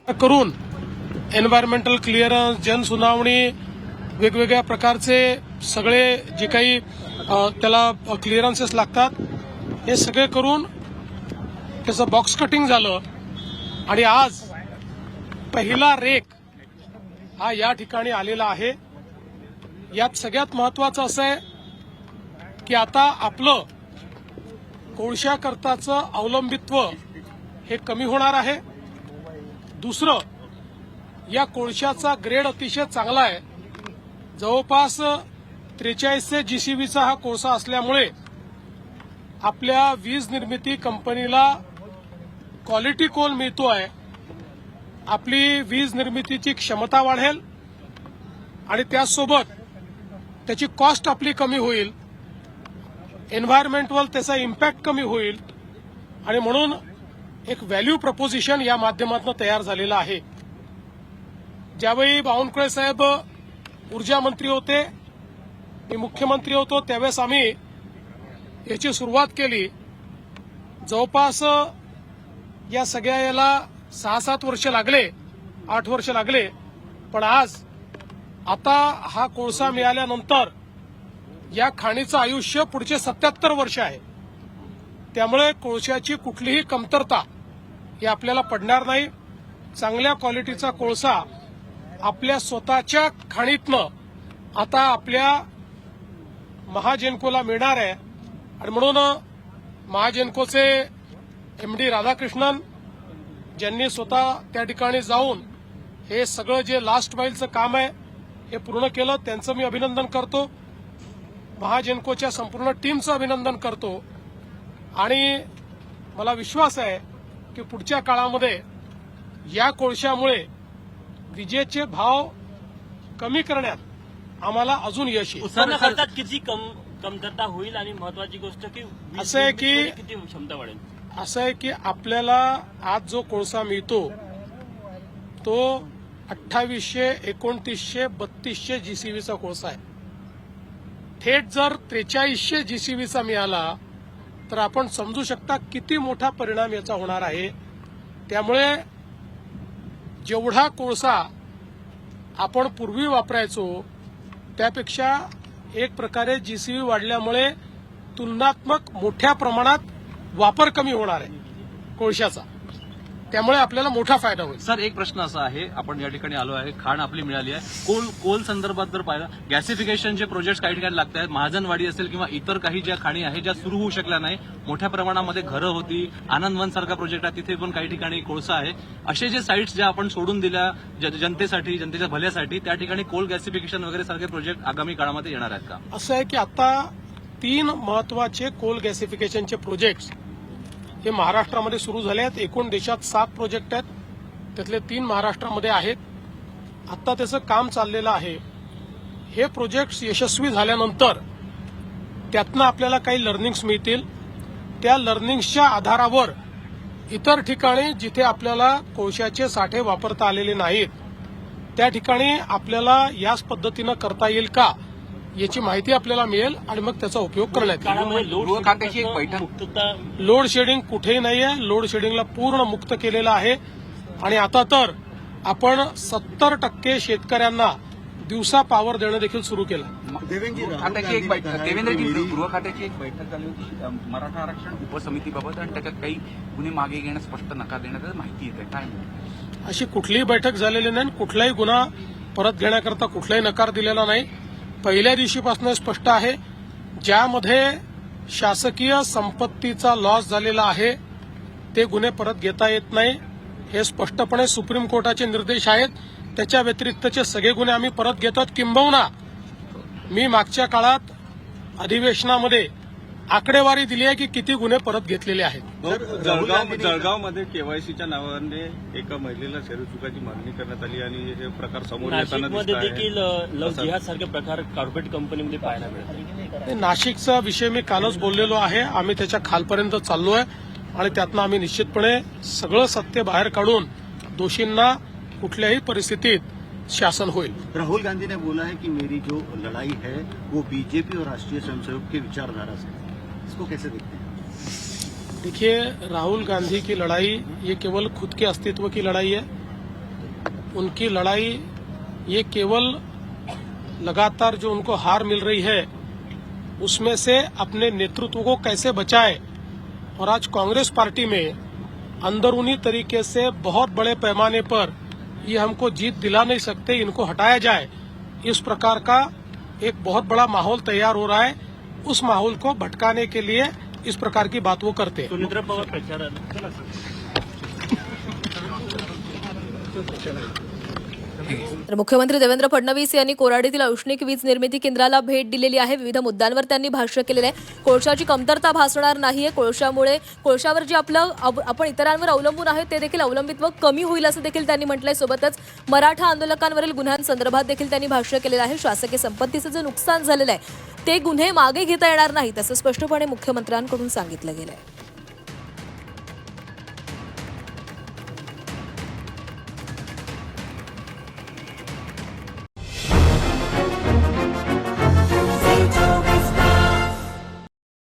करून environmental clearance, जनसुनावणी, वेगवेगळ्या प्रकारचे सगळे जे काही त्याला क्लिअरन्सेस लागतात हे सगळे करून त्याचं बॉक्स कटिंग झालं आणि आज पहिला रेक हा या ठिकाणी आलेला आहे. यात सगळ्यात महत्वाचं असं आहे की आता आपलं कोळशाकरताचं अवलंबित्व हे कमी होणार आहे. दुसरं, या कोळशाचा ग्रेड अतिशय चांगला आहे. जवळपास 4300 जीसीबीचा हा कोळसा असल्यामुळे आपल्या वीज निर्मिती कंपनीला क्वालिटी कोल मिळतोय. आपली वीज निर्मितीची क्षमता वाढेल आणि त्याचसोबत त्याची कॉस्ट आपली कमी होईल, एन्व्हायरमेंटवर त्याचा इम्पॅक्ट कमी होईल आणि म्हणून एक व्हॅल्यू प्रपोजिशन या माध्यमातून तयार झालेलं आहे. ज्यावेळी बावनकुळे साहेब ऊर्जा मंत्री होते, मी मुख्यमंत्री होतो, त्यावेळेस आम्ही याची सुरुवात केली. जवळपास या सगळ्या याला 6-7 वर्ष लागले, 8 वर्ष लागले. पण आज आता हा कोळसा मिळाल्यानंतर या खाणीचं आयुष्य पुढचे 77 वर्ष आहे. त्यामुळे कोळशाची कुठलीही कमतरता ही आपल्याला पडणार नाही. चांगल्या क्वालिटीचा कोळसा आपल्या स्वतःच्या खाणीतनं आता आपल्या महाजेनकोला मिळणार आहे आणि म्हणून महाजेनकोचे एमडी राधाकृष्णन ज्यांनी स्वतः त्या ठिकाणी जाऊन हे सगळं जे लास्ट माईलचं काम आहे हे पूर्ण केलं, त्यांचं मी अभिनंदन करतो. महाजेनकोच्या संपूर्ण टीमचं अभिनंदन करतो आणि मला विश्वास आहे की पुढच्या काळामध्ये या कोळशामुळे विजेचे भाव कमी करण्यात आम्हाला अजून यश येईल. उत्पन्न खर्चात किती कमतरता होईल आणि महत्वाची गोष्ट की असं आहे की किती क्षमता वाढेल. असं आहे की आपल्याला आज जो कोळसा मिळतो तो 2800, 2900, 3200 जीसीबीचा कोळसा आहे. थेट जर 4300 जीसीबीचा मिळाला तर आपण समजू शकता किती मोठा परिणाम याचा होणार आहे. त्यामुळे जेवढा कोळसा आपण पूर्वी वापरायचो त्यापेक्षा एक प्रकारे जीसीबी वाढल्यामुळे तुलनात्मक मोठ्या प्रमाणात वापर कमी होणार आहे कोळशाचा. त्यामुळे आपल्याला मोठा फायदा होईल. सर, एक प्रश्न असा आहे, आपण या ठिकाणी आलो आहे, खाण आपली मिळाली आहे, कोल संदर्भात जर पाहिलं, गॅसिफिकेशनचे प्रोजेक्ट काही ठिकाणी लागत आहेत, महाजनवाडी असेल किंवा इतर काही ज्या खाणी आहेत ज्या सुरू होऊ शकल्या नाही, मोठ्या प्रमाणामध्ये घरं होती, आनंदवन सारखा प्रोजेक्ट आहे, तिथे पण काही ठिकाणी कोळसा आहे. असे जे साईट्स ज्या आपण सोडून दिल्या जनतेसाठी, जनतेच्या भल्यासाठी, त्या ठिकाणी कोल गॅसिफिकेशन वगैरे सारखे प्रोजेक्ट आगामी काळामध्ये येणार आहेत का? असं आहे की आता 3 महत्वाचे कोल गॅसिफिकेशनचे प्रोजेक्ट्स हे महाराष्ट्रामध्ये सुरू झाले आहेत. एकूण देशात 7 प्रोजेक्ट आहेत, त्यातले 3 महाराष्ट्रामध्ये आहेत. आता त्याचं काम चाललेलं आहे. हे प्रोजेक्ट्स यशस्वी झाल्यानंतर त्यातनं आपल्याला काही लर्निंग्स मिळतील. त्या लर्निंग्सच्या आधारावर इतर ठिकाणी जिथे आपल्याला कोळशाचे साठे वापरता आलेले नाहीत त्या ठिकाणी आपल्याला याच पद्धतीनं करता येईल का याची माहिती आपल्याला मिळेल आणि मग त्याचा उपयोग करण्यात येईल. गृह खात्याची एक बैठक, लोड शेडिंग कुठेही नाहीये. लोड शेडिंगला पूर्ण मुक्त केलेलं आहे आणि आता तर आपण 70% शेतकऱ्यांना दिवसा पॉवर देणं देखील सुरू केलं. देवेंद्रजी, गृह खात्याची एक बैठक झाली होती मराठा आरक्षण उपसमितीबाबत आणि त्याच्यात काही गुन्हे मागे घेण्यास स्पष्ट नकार देण्यात माहिती येते. काय अशी कुठलीही बैठक झालेली नाही, कुठलाही गुन्हा परत घेण्याकरता कुठलाही नकार दिलेला नाही. पहिल्या दिवशीपासून स्पष्ट आहे, ज्यामध्ये शासकीय संपत्तीचा लॉस झालेला आहे ते गुन्हे परत घेता येत नाही. हे स्पष्टपणे सुप्रीम कोर्टाचे निर्देश आहेत. त्याच्या व्यतिरिक्तचे सगळे गुन्हे आम्ही परत घेतात. किंबहुना मी मागच्या काळात अधिवेशनामध्ये आकडेवारी दिली आहे की किती गुन्हे परत घेतलेले आहेत. जळगावमध्ये केवायसीच्या नावाने एका महिलेला शरीरचुकाची मागणी करण्यात आली आणि हे प्रकार समोर येताना नाशिकमध्ये देखील लव्ह जिहाद सारखे प्रकार कॉर्पोरेट कंपनीमध्ये पाहायला मिळतात. नाशिकचा विषय मी कालच बोललेलो आहे. आम्ही त्याच्या खालपर्यंत चाललोय आणि त्यातनं आम्ही निश्चितपणे सगळं सत्य बाहेर काढून दोषींना कुठल्याही परिस्थितीत शासन होईल. राहुल गांधी ने बोला है कि मेरी जो लड़ाई है वो बीजेपी और राष्ट्रीय स्वयंसेवक की विचारधारा से है. इसको कैसे देखते हैं? देखिए, राहुल गांधी की लड़ाई ये केवल खुद के अस्तित्व की लड़ाई है. उनकी लड़ाई ये केवल लगातार जो उनको हार मिल रही है उसमें से अपने नेतृत्व को कैसे बचाए, और आज कांग्रेस पार्टी में अंदरूनी तरीके से बहुत बड़े पैमाने पर ये हमको जीत दिला नहीं सकते, इनको हटाया जाए, इस प्रकार का एक बहुत बड़ा माहौल तैयार हो रहा है। उस माहौल को भटकाने के लिए इस प्रकार की बात वो करते हैं। सुनेत्र पवार प्रचारात तर मुख्यमंत्री देवेंद्र फडणवीस यांनी कोराडीतील औष्णिक वीज निर्मिती केंद्राला भेट दिलेली आहे। विविध मुद्द्यांवर त्यांनी भाष्य केलेलं आहे। कोळशाची कमतरता भासणार नाहीये, कोळशावर जे आपण इतरांवर अवलंबून आहे ते देखील अवलंबित्व कमी होईल असं देखील त्यांनी म्हटलंय। सोबतच मराठा आंदोलकांवरील गुन्ह्यांसंदर्भात देखील त्यांनी भाष्य केलेलं आहे। शासकीय संपत्तीचं जे नुकसान झालेलं आहे ते गुन्हे मागे घेता येणार नाहीत असं स्पष्टपणे मुख्यमंत्र्यांकडून सांगितलं गेलंय।